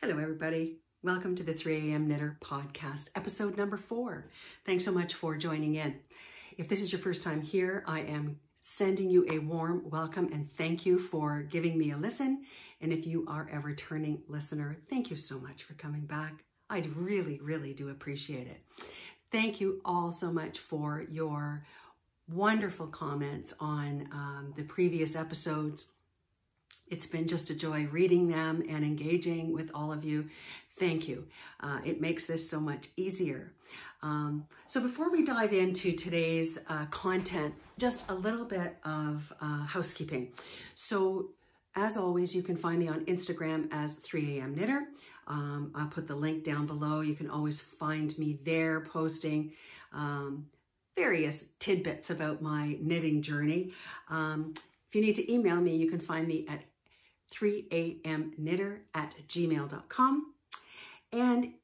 Hello, everybody. Welcome to the 3 a.m. Knitter podcast, episode number 4. Thanks so much for joining in. If this is your first time here, I am sending you a warm welcome and thank you for giving me a listen. And if you are a returning listener, thank you so much for coming back. I really, really do appreciate it. Thank you all so much for your wonderful comments on the previous episodes. It's been just a joy reading them and engaging with all of you. Thank you. It makes this so much easier. So before we dive into today's content, just a little bit of housekeeping. So as always, you can find me on Instagram as 3 a.m. Knitter. I'll put the link down below. You can always find me there posting various tidbits about my knitting journey. If you need to email me, you can find me at 3amknitter@gmail.com. And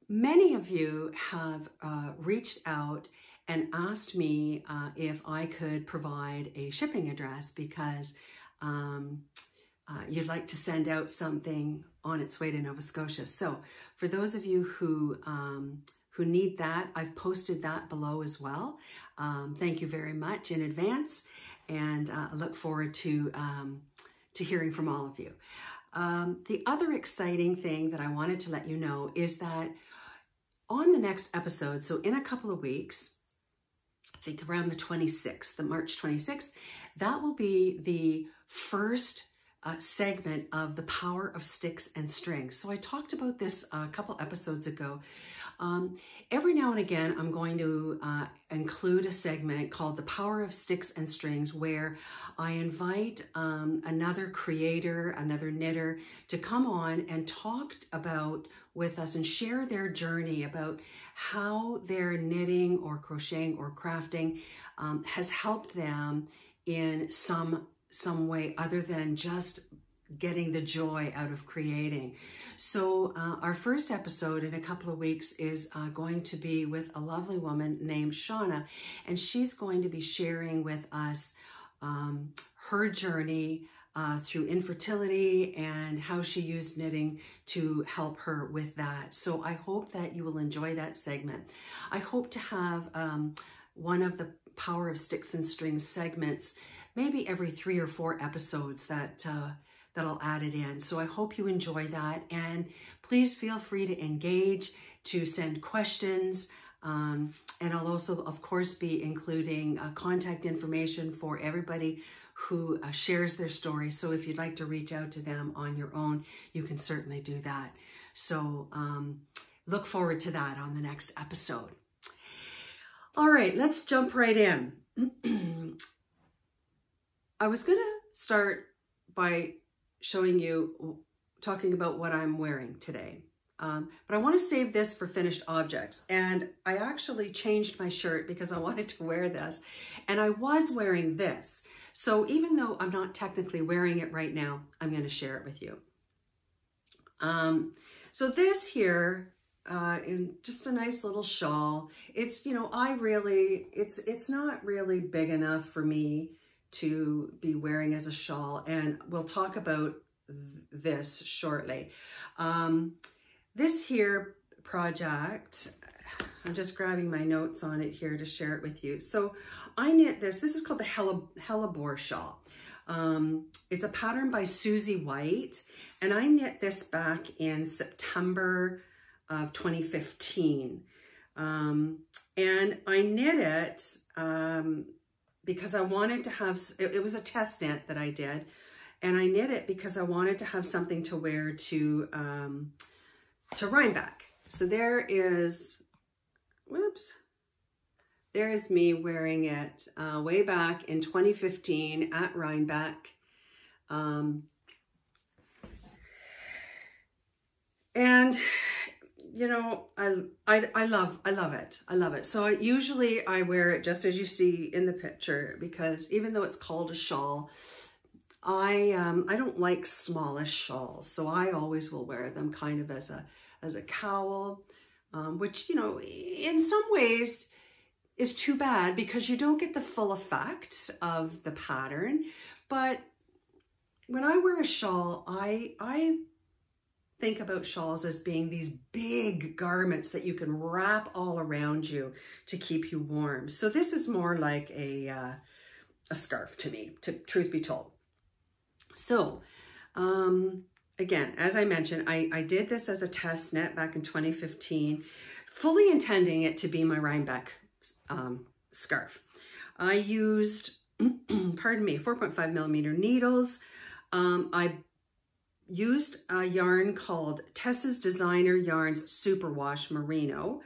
many of you have reached out and asked me if I could provide a shipping address because you'd like to send out something on its way to Nova Scotia. So for those of you who need that, I've posted that below as well. Thank you very much in advance, and I look forward to hearing from all of you. The other exciting thing that I wanted to let you know is that on the next episode, so in a couple of weeks, I think around the 26th, the March 26th, that will be the first segment of the power of sticks and strings. So I talked about this a couple episodes ago. Every now and again, I'm going to include a segment called The Power of Sticks and Strings, where I invite another creator, another knitter to come on and talk about with us and share their journey about how their knitting or crocheting or crafting has helped them in some way other than just getting the joy out of creating. So our first episode in a couple of weeks is going to be with a lovely woman named Shauna, and she's going to be sharing with us her journey through infertility and how she used knitting to help her with that. So I hope that you will enjoy that segment. I hope to have one of the Power of Sticks and Strings segments maybe every 3 or 4 episodes that I'll add it in. So I hope you enjoy that, and please feel free to engage, to send questions, and I'll also, of course, be including contact information for everybody who shares their story. So if you'd like to reach out to them on your own, you can certainly do that. So look forward to that on the next episode. All right, let's jump right in. I was going to start by showing you, talking about what I'm wearing today. But I want to save this for finished objects. And I actually changed my shirt because I wanted to wear this. And I was wearing this. So even though I'm not technically wearing it right now, I'm going to share it with you. So this here, in just a nice little shawl. It's, you know, it's not really big enough for me to be wearing as a shawl, and we'll talk about this shortly. This here project, I'm just grabbing my notes on it here to share it with you. So I knit this. This is called the Helleborn Shawl. It's a pattern by Susie White, and I knit this back in September of 2015. And I knit it because I wanted to have, it was a test knit that I did, and I knit it because I wanted to have something to wear to Rhinebeck. So there is, whoops, there is me wearing it way back in 2015 at Rhinebeck. And you know, I love it. I love it. So usually I wear it just as you see in the picture, because even though it's called a shawl, I don't like smallish shawls. So I always will wear them kind of as a cowl, which, you know, in some ways is too bad because you don't get the full effect of the pattern. But when I wear a shawl, I think about shawls as being these big garments that you can wrap all around you to keep you warm. So this is more like a scarf to me, truth be told. So, again, as I mentioned, I did this as a test knit back in 2015, fully intending it to be my Rhinebeck scarf. I used, pardon me, 4.5 millimeter needles. I used a yarn called Tess's Designer Yarns Superwash Merino,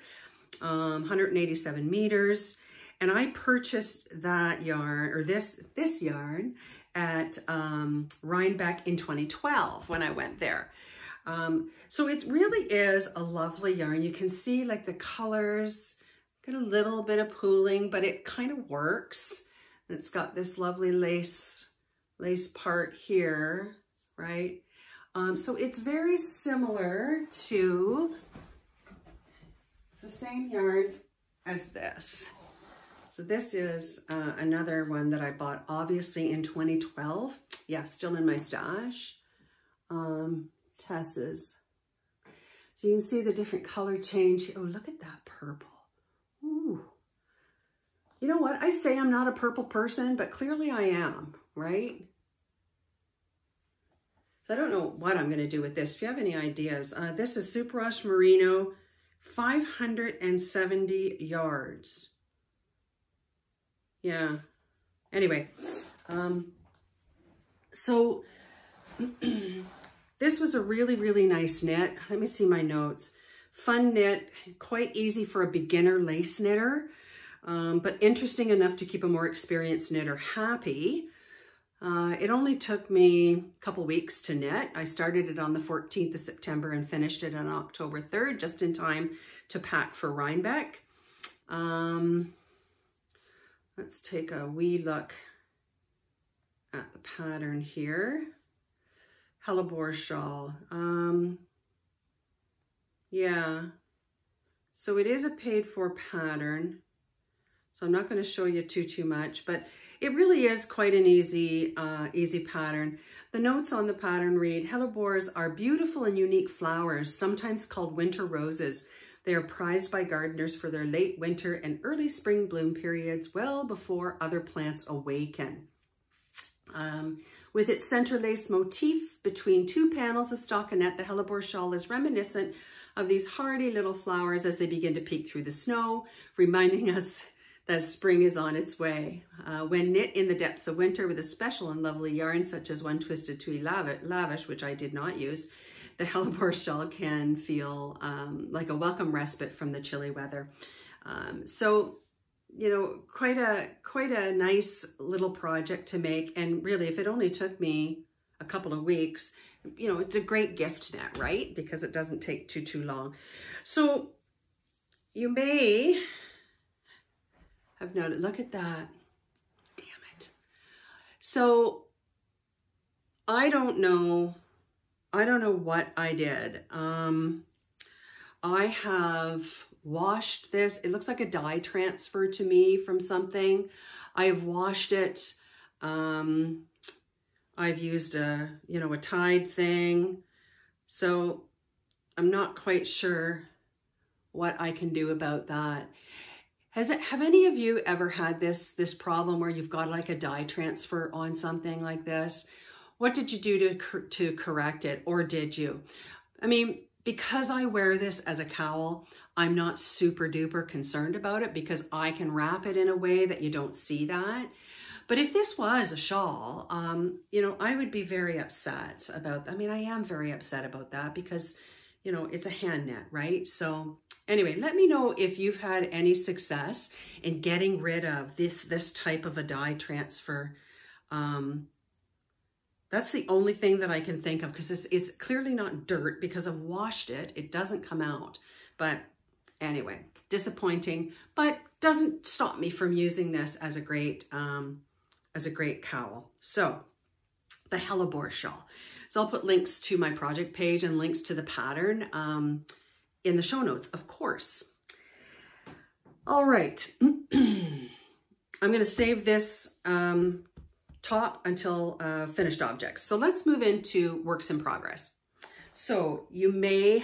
187 meters. And I purchased that yarn, or this yarn, at Rhinebeck in 2012 when I went there. So it really is a lovely yarn. You can see like the colors, got a little bit of pooling, but it kind of works. And it's got this lovely lace part here, right? So it's very similar to, it's the same yarn as this. So this is another one that I bought obviously in 2012. Yeah, still in my stash. Tess's. So you can see the different color change. Oh, look at that purple. Ooh. You know what? I say I'm not a purple person, but clearly I am, right? So I don't know what I'm going to do with this. If you have any ideas, this is Superwash Merino, 570 yards. Yeah. Anyway, so this was a really, really nice knit. Let me see my notes. Fun knit, quite easy for a beginner lace knitter, but interesting enough to keep a more experienced knitter happy. It only took me a couple weeks to knit. I started it on the 14th of September and finished it on October 3rd, just in time to pack for Rhinebeck. Let's take a wee look at the pattern here. Helleborn Shawl. Yeah, so it is a paid for pattern. So I'm not going to show you too much, but it really is quite an easy pattern. The notes on the pattern read, Helleborns are beautiful and unique flowers, sometimes called winter roses. They are prized by gardeners for their late winter and early spring bloom periods, well before other plants awaken. With its center lace motif between two panels of stockinette, the Helleborn Shawl is reminiscent of these hardy little flowers as they begin to peek through the snow, reminding us that spring is on its way. When knit in the depths of winter with a special and lovely yarn, such as One Twisted Twee Lavish, which I did not use, the Helleborn Shawl can feel like a welcome respite from the chilly weather. So, you know, quite a nice little project to make. And really, if it only took me a couple of weeks, you know, it's a great gift knit, right? Because it doesn't take too long. So you may have noted, look at that. Damn it. So I don't know what I did. I have washed this. It looks like a dye transfer to me from something. I have washed it. I've used a Tide thing. So I'm not quite sure what I can do about that. Have any of you ever had this problem where you've got like a dye transfer on something like this? What did you do to correct it, or did you? I mean, because I wear this as a cowl, I'm not super duper concerned about it because I can wrap it in a way that you don't see that. But if this was a shawl, you know, I would be very upset about, I mean, I am very upset about that because, you know, it's a hand knit, right? So anyway, let me know if you've had any success in getting rid of this type of a dye transfer. That's the only thing that I can think of because it's clearly not dirt because I've washed it. It doesn't come out. But anyway, disappointing, but doesn't stop me from using this as a great cowl. So the Helleborn Shawl. So I'll put links to my project page and links to the pattern in the show notes, of course. All right. I'm going to save this top until finished objects. So let's move into works in progress. So you may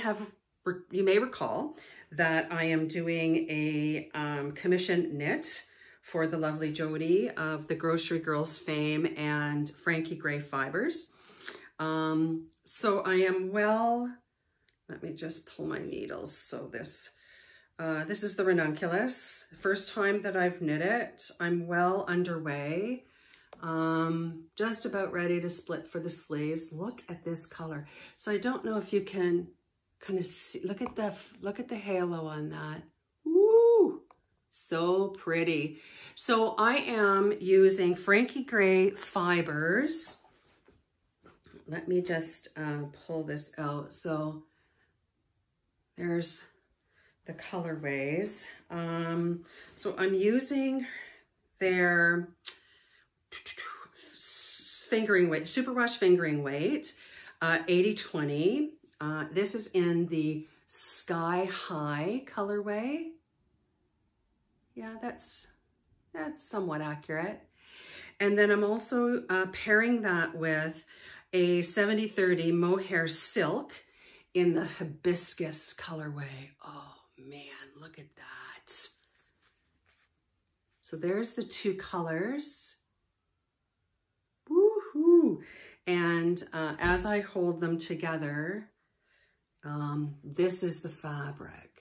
recall that I am doing a commission knit for the lovely Jody of the Grocery Girls fame and Frankie Gray Fibres. So I am let me just pull my needles. So this is the Ranunculus. First time that I've knit it. I'm well underway. Just about ready to split for the sleeves. Look at this color. So I don't know if you can kind of see, look at the halo on that. Woo! So pretty. So I am using Frankie Gray Fibres. Let me just pull this out. So there's the colorways. So I'm using their fingering weight, superwash fingering weight, 80/20. This is in the Sky High colorway. Yeah, that's somewhat accurate. And then I'm also pairing that with a 70/30 mohair silk in the hibiscus colorway. Oh man, look at that. So there's the two colors. Woohoo! And as I hold them together, this is the fabric.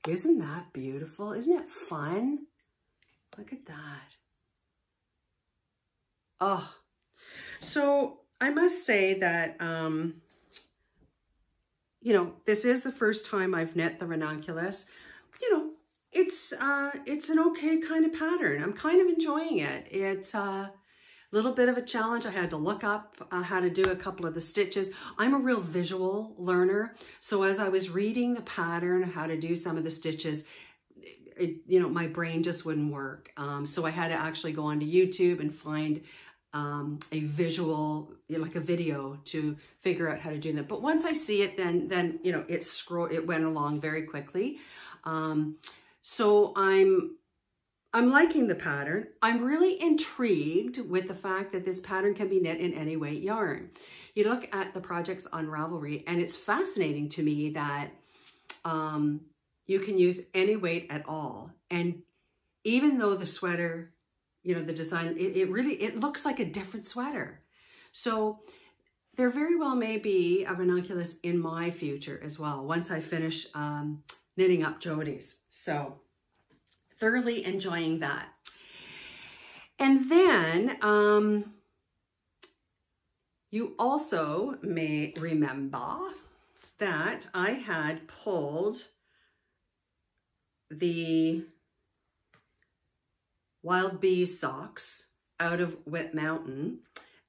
Isn't that beautiful? Isn't it fun? Look at that. Oh, so I must say that, you know, this is the first time I've knit the Ranunculus. You know, it's an okay kind of pattern. I'm kind of enjoying it. It's a little bit of a challenge. I had to look up how to do a couple of the stitches. I'm a real visual learner. So as I was reading the pattern, how to do some of the stitches, you know, my brain just wouldn't work. So I had to actually go onto YouTube and find a visual, you know, like a video to figure out how to do that. But once I see it, then you know, it went along very quickly. So I'm liking the pattern. I'm really intrigued with the fact that this pattern can be knit in any weight yarn. You look at the projects on Ravelry, and it's fascinating to me that you can use any weight at all. And even though the sweater, you know, the design, it looks like a different sweater. So there very well may be a Ranunculus in my future as well, once I finish knitting up Jody's. So thoroughly enjoying that. And then you also may remember that I had pulled the Wild Bee socks out of Whip Mountain,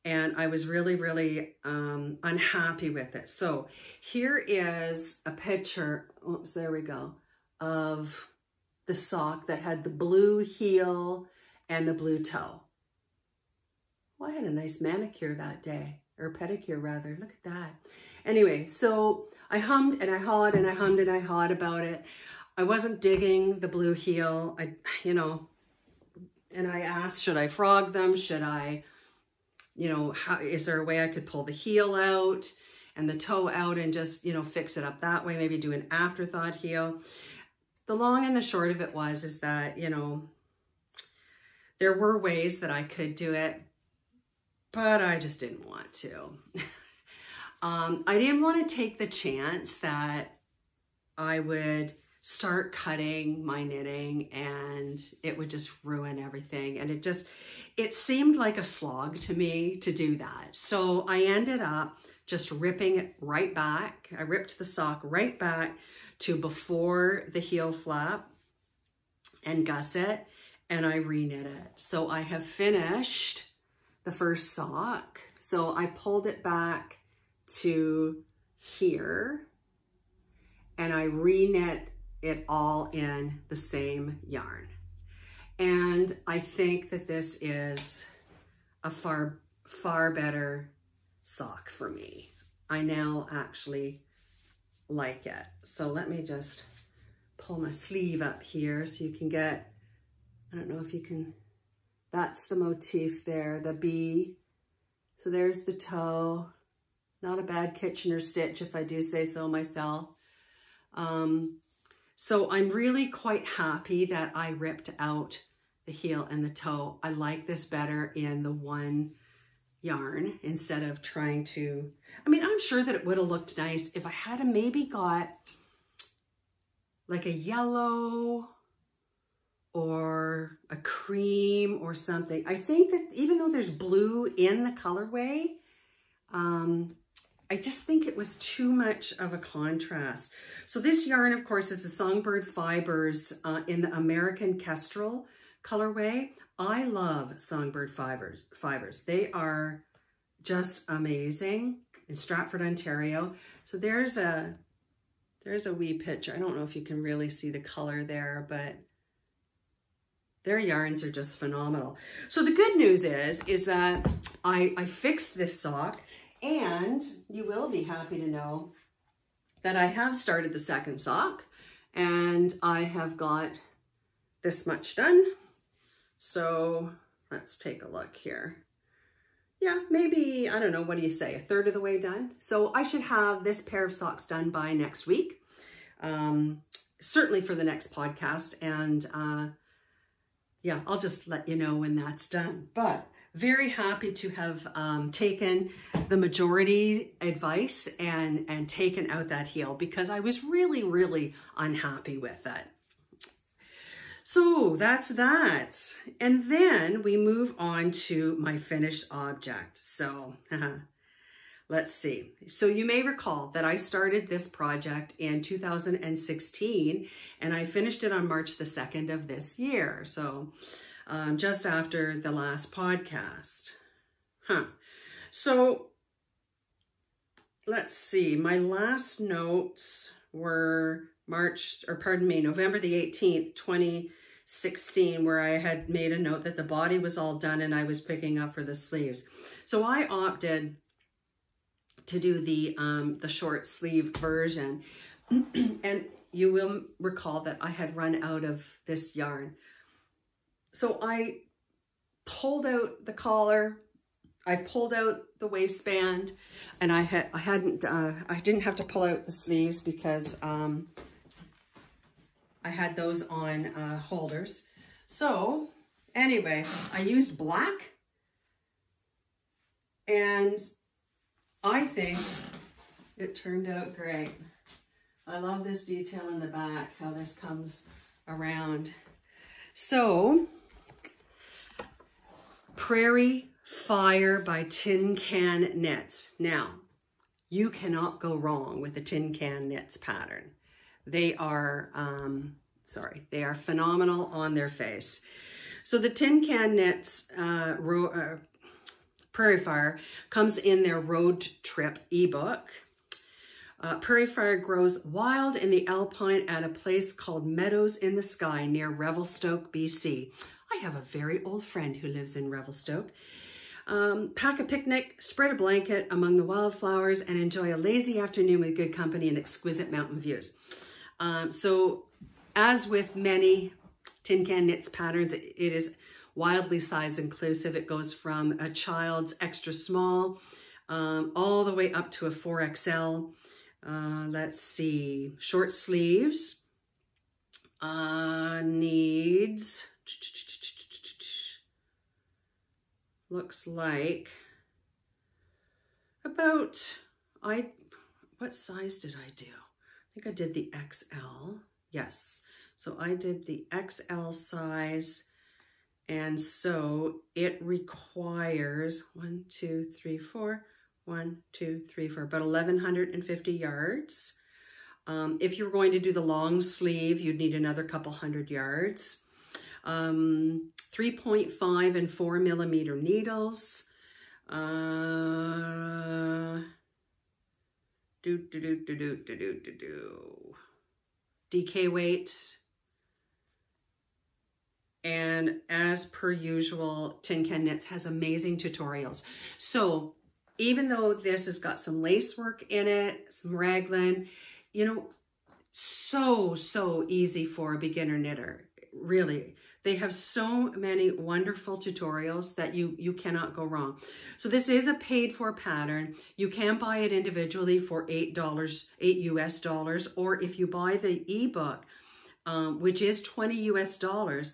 and I was really, really unhappy with it. So here is a picture, oops, there we go, of the sock that had the blue heel and the blue toe. Well, I had a nice manicure that day, or pedicure rather, look at that. Anyway, so I hummed and I hawed and I hummed and I hawed about it. I wasn't digging the blue heel, you know, and I asked, should I frog them? Should I, you know, is there a way I could pull the heel out and the toe out and just, you know, fix it up that way? Maybe do an afterthought heel. The long and the short of it is that, you know, there were ways that I could do it, but I just didn't want to. I didn't want to take the chance that I would start cutting my knitting and it would just ruin everything. And it seemed like a slog to me to do that. So I ended up just ripping it right back. I ripped the sock right back to before the heel flap and gusset, and I reknit it. So I have finished the first sock. So I pulled it back to here and I reknit it all in the same yarn. And I think that this is a far, far better sock for me. I now actually like it. So let me just pull my sleeve up here so you can get, I don't know if you can, that's the motif there, the bee. So there's the toe. Not a bad Kitchener stitch, if I do say so myself. So I'm really quite happy that I ripped out the heel and the toe. I like this better in the one yarn instead of trying to, I mean, I'm sure that it would have looked nice if I had maybe got like a yellow or a cream or something. I think that even though there's blue in the colorway, I just think it was too much of a contrast. So this yarn, of course, is the Songbird Fibres in the American Kestrel colorway. I love Songbird Fibres. They are just amazing in Stratford, Ontario. So there's a wee picture. I don't know if you can really see the color there, but their yarns are just phenomenal. So the good news is that I fixed this sock, and you will be happy to know that I have started the second sock, and I have got this much done. So let's take a look here. Yeah, maybe, I don't know, what do you say, a third of the way done? So I should have this pair of socks done by next week, certainly for the next podcast. And yeah, I'll just let you know when that's done. But very happy to have taken the majority advice and taken out that heel, because I was really, really unhappy with it. So that's that. And then we move on to my finished object. So let's see. So you may recall that I started this project in 2016 and I finished it on March the 2nd of this year. So just after the last podcast. So let's see. My last notes were November the 18th, 2016, where I had made a note that the body was all done and I was picking up for the sleeves. So I opted to do the short sleeve version. And you will recall that I had run out of this yarn. So I pulled out the collar, I pulled out the waistband, and I didn't have to pull out the sleeves because I had those on holders. So anyway, I used black, and I think it turned out great. I love this detail in the back, how this comes around. So, Prairie Fire by Tin Can Knits. Now, you cannot go wrong with the Tin Can Knits pattern. They are, they are phenomenal on their face. So the Tin Can Knits Prairie Fire comes in their road trip ebook. Prairie Fire grows wild in the Alpine at a place called Meadows in the Sky near Revelstoke, BC. I have a very old friend who lives in Revelstoke. Pack a picnic, spread a blanket among the wildflowers, and enjoy a lazy afternoon with good company and exquisite mountain views. So as with many Tin Can Knits patterns, it is wildly size inclusive. It goes from a child's extra small all the way up to a 4XL. Let's see, short sleeves needs, looks like about, what size did I do? I think I did the XL. Yes. So I did the XL size. And so it requires 1, 2, 3, 4, 1, 2, 3, 4, about 1,150 yards. If you're going to do the long sleeve, you'd need another couple hundred yards. 3.5 and 4 millimeter needles. DK weight. And as per usual, Tin Can Knits has amazing tutorials. So even though this has got some lace work in it, some raglan, you know, so easy for a beginner knitter. Really, They have so many wonderful tutorials that you cannot go wrong. So this is a paid for pattern. You can buy it individually for $8 US, or if you buy the ebook, which is $20 US.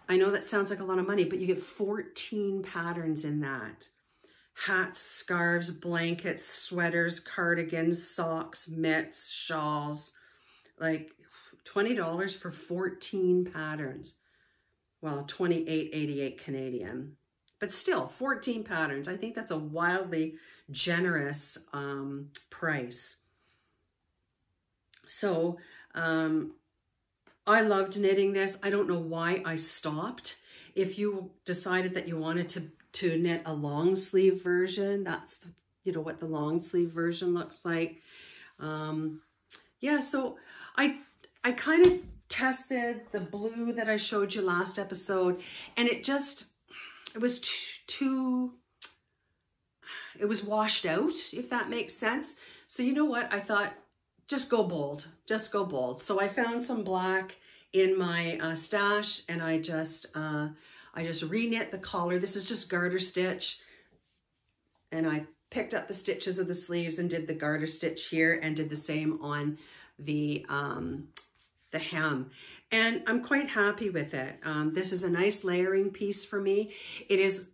I know that sounds like a lot of money, but you get 14 patterns in that. Hats, scarves, blankets, sweaters, cardigans, socks, mitts, shawls, like $20 for 14 patterns. Well, $28.88 Canadian, but still 14 patterns. I think that's a wildly generous price. So I loved knitting this. I don't know why I stopped. If you decided that you wanted to knit a long sleeve version, that's, you know, what the long sleeve version looks like. Yeah, so I kind of tested the blue that I showed you last episode, and it was too, it was washed out, if that makes sense. So you know what? I thought, just go bold, just go bold. So I found some black in my stash, and I just re-knit the collar. This is just garter stitch, and I picked up the stitches of the sleeves and did the garter stitch here, and did the same on the hem, and I'm quite happy with it. This is a nice layering piece for me. It is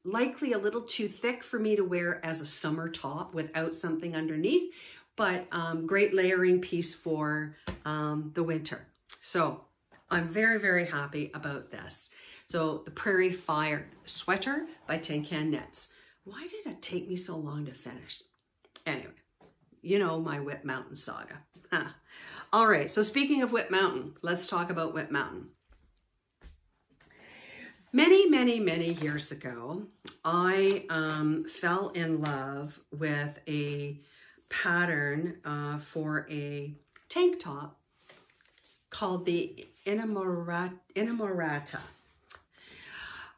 likely a little too thick for me to wear as a summer top without something underneath, but great layering piece for the winter. So I'm very, very happy about this. So the Prairie Fire sweater by Tin Can Knits. Why did it take me so long to finish? Anyway, you know, my Whip Mountain saga. All right, so speaking of Whip Mountain, let's talk about Whip Mountain. Many, many, many years ago, I fell in love with a pattern for a tank top called the Inamorata.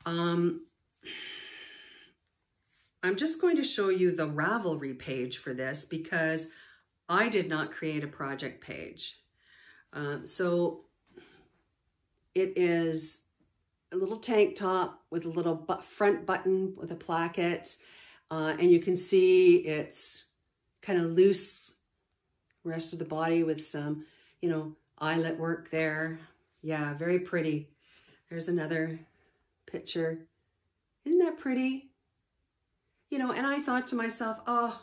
I'm just going to show you the Ravelry page for this because I did not create a project page. So it is a little tank top with a little front button with a placket. And you can see it's kind of loose rest of the body with some, you know, eyelet work there. Yeah, very pretty. There's another picture. Isn't that pretty? You know, and I thought to myself, oh,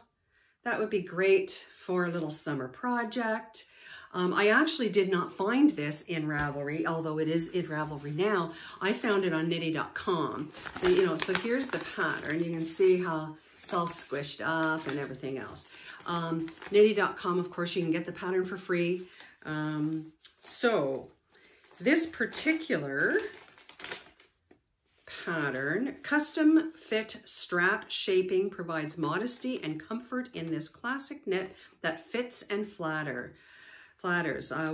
that would be great for a little summer project. I actually did not find this in Ravelry, although it is in Ravelry now. I found it on Knitty.com. So, you know, so here's the pattern. You can see how it's all squished up and everything else. Knitty.com, of course, you can get the pattern for free. So this particular pattern, custom fit strap shaping provides modesty and comfort in this classic knit that fits and flatters.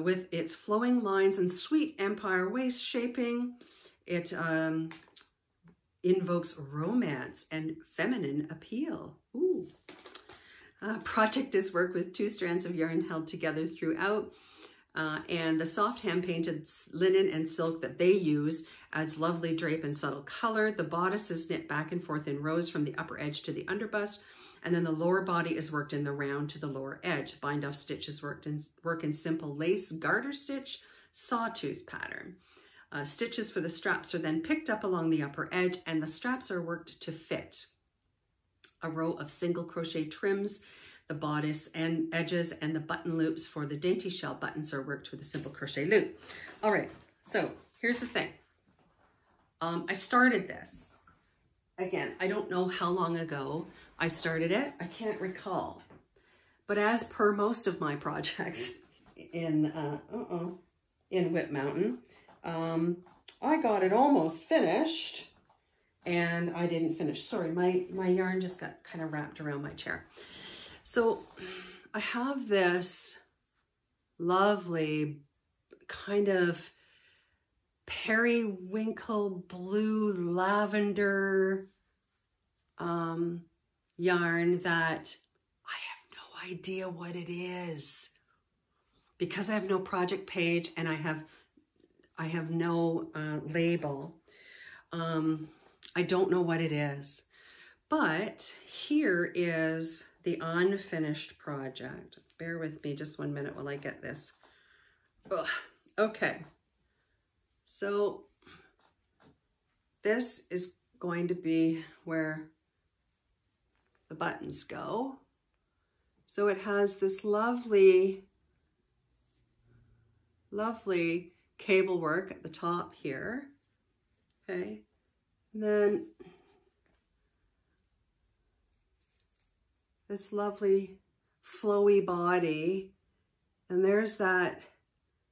With its flowing lines and sweet empire waist shaping, it invokes romance and feminine appeal. Ooh. Project is worked with 2 strands of yarn held together throughout. And the soft hand-painted linen and silk that they use adds lovely drape and subtle color. The bodice is knit back and forth in rows from the upper edge to the underbust, and then the lower body is worked in the round to the lower edge. Bind-off stitches work in simple lace garter stitch sawtooth pattern. Stitches for the straps are then picked up along the upper edge, and the straps are worked to fit. A row of single crochet trims the bodice and edges, and the button loops for the dainty shell buttons are worked with a simple crochet loop. All right, so here's the thing. I started this. Again, I don't know how long ago I started it. I can't recall. But as per most of my projects in Whip Mountain, I got it almost finished and I didn't finish. Sorry, my yarn just got kind of wrapped around my chair. So I have this lovely kind of periwinkle blue lavender yarn that I have no idea what it is because I have no project page and I I have no label. I don't know what it is, but here is the unfinished project. Bear with me just 1 minute while I get this. Ugh. Okay, so this is going to be where the buttons go. So it has this lovely, lovely cable work at the top here. Okay, and then this lovely flowy body, and there's that